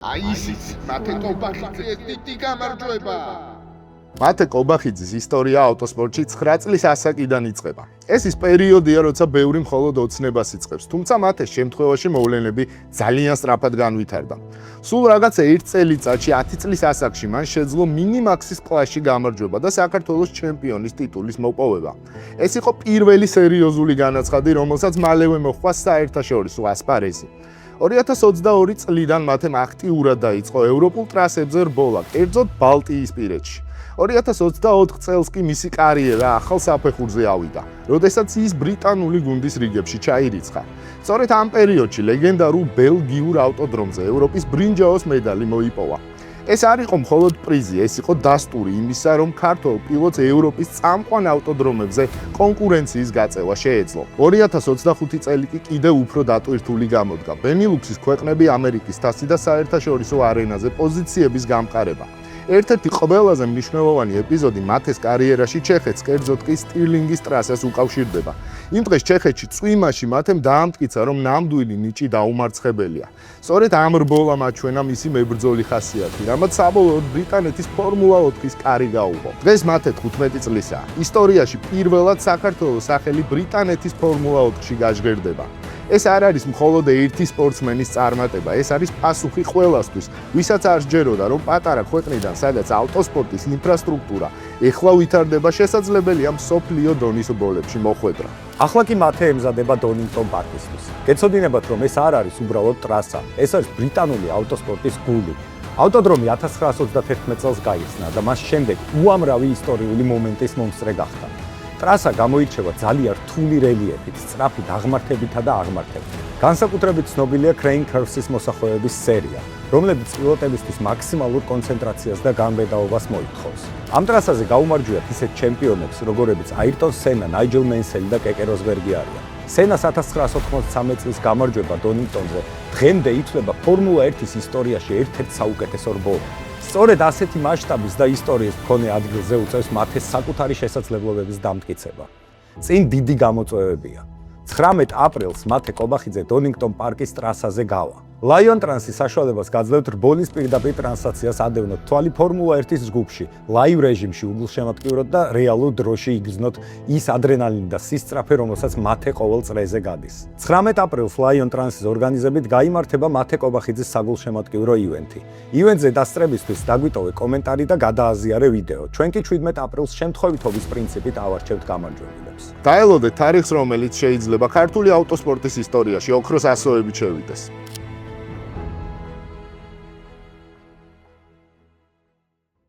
აი ისიც მათე კობახიძე დიდი გამარჯვება. მათე კობახიძის ისტორია ავტოსპორტში 9 წლის ასაკიდან იწყება. ეს ის პერიოდია, როცა ბევრი მხოლოდ ოცნებას იწყებს, თუმცა მათეს შემთხვევაში მოვლენები ძალიან სწრაფად განვითარდა. სულ რაღაც 1 წელიწადში 10 წლის ასაკში მან შეძლო მინიმაქსის კლასში გამარჯვება და საქართველოს ჩემპიონის ტიტულის მოპოვება. ეს იყო პირველი სერიოზული განაცხადი, რომელსაც მალევე მოჰყვა საერთაშორისო ასპარეზი. 2022 წლიდან მათემ აქტიურად დაიწყო ევროპულ ტრასებზე რბოლა, კერძოდ ბალტიისპირეთში. 2024 წელს კი მისი კარიერა ახალ საფეხურზე ავიდა, როდესაც ის ბრიტანული გუნდის რიგებში ჩაირიცხა. სწორედ ამ პერიოდში ლეგენდარულ ბელგიურ ავტოდრომზე ევროპის ბრინჯაოს მედალი მოიპოვა. ეს არ იყო მხოლოდ პრიზი, ეს იყო დასტური იმისა, რომ ქართველ პილოტს ევროპის წამყვან ავტოდრომებზე კონკურენციის გაწევა შეეძლო. 2025 წელი კი კიდევ უფრო დატვირთული გამოდგა. ბენილუქსის ქვეყნები, ამერიკის თასი და საერთაშორისო არენაზე პოზიციების გამყარება. ერთ-ერთი ყველაზე მნიშვნელოვანი ეპიზოდი მათეს კარიერაში ჩეხეთს, კერძოდ კი სტირლინგის ტრასას უკავშირდება. იმ დღეს ჩეხეთში წვიმაში მათემ დაამტკიცა, რომ ნამდვილი ნიჭი დაუმარცხებელია. სწორედ ამ რბოლამ აჩვენა მისი მებრძოლი ხასიათი, რამაც საბოლოოდ ბრიტანეთის ფორმულა 4-ის კარი გაუღო. დღეს მათე 15 წლისაა. ისტორიაში პირველად საქართველოს სახელი ბრიტანეთის ფორმულა 4-ში გაჟღერდება. ეს არ არის მხოლოდ ერთი სპორტსმენის წარმატება, ეს არის პასუხი ყველასთვის, ვისაც არ სჯეროდა, რომ პატარა ქვეყნიდან, სადაც ავტოსპორტის ინფრასტრუქტურა ეხლა ვითარდება, შესაძლებელია მსოფლიო დონის რბოლებში მოხვედრა. ახლა კი მათე ემზადება დონინგტონ პარკისთვის. გეცოდინებათ, რომ ეს არ არის უბრალოდ ტრასა, ეს არის ბრიტანული ავტოსპორტის გული. ავტოდრომი 1931 წელს გაიხსნა და მას შემდეგ უამრავი ისტორიული მომენტის მომსწრე გახდა. ტრასა გამოირჩევა ძალიან რთული რელიეფით, სწრაფი დაღმართებითა და აღმართებით. განსაკუთრებით ცნობილია Crane Curves-ის მოსახვევების სერია, რომლებიც პილოტებისთვის მაქსიმალურ კონცენტრაციას და განბედაობას მოითხოვს. ამ ტრასაზე გაუმარჯვიათ ისეთ ჩემპიონებს, როგორებიც აირტონ სენა, ნაიჯელ მენსელი და კეკე როსბერგი არიან. სენას 1993 წლის გამარჯვება დონინგტონზე დღემდე ითვლება ფორმულა 1-ის ისტორიაში ერთ-ერთ საუკეთესო რბოლად. სწორედ ასეთი მასშტაბის და ისტორიის მქონე ადგილზე უწევს მათეს საკუთარი შესაძლებლობების დამტკიცება. წინ დიდი გამოწვევებია. 19 აპრილს მათე კობახიძე დონინგტონ პარკის ტრასაზე გავა. Lion Trans-ის საშუალებას გაძლევთ რბოლის პირდაპირ ტრანსლაციას ადევნოთ თვალი ფორმულა 1-ის ჯგუფში, ლაივ რეჟიმში უგულშემატკივროთ და რეალურ დროში იგრძნოთ ის ადრენალინი და სისწრაფე, რომელსაც მათე ყოველ წრეზე გადის. 19 აპრილს Lion Trans-ის ორგანიზებით გაიმართება მათე კობახიძის საგულშემატკივრო ივენთი. ივენთზე დასწრებისთვის დაგვიტოვე კომენტარი და გადააზიარე ვიდეო. ჩვენ კი 17 აპრილს შემთხვევითობის პრინციპით ავარჩევთ გამარჯვებულებს. დაელოდეთ თარიღს, რომელიც შეიძლება ქართული ავტოსპორტის ისტორიაში ოქროს ასოებით შევიდეს.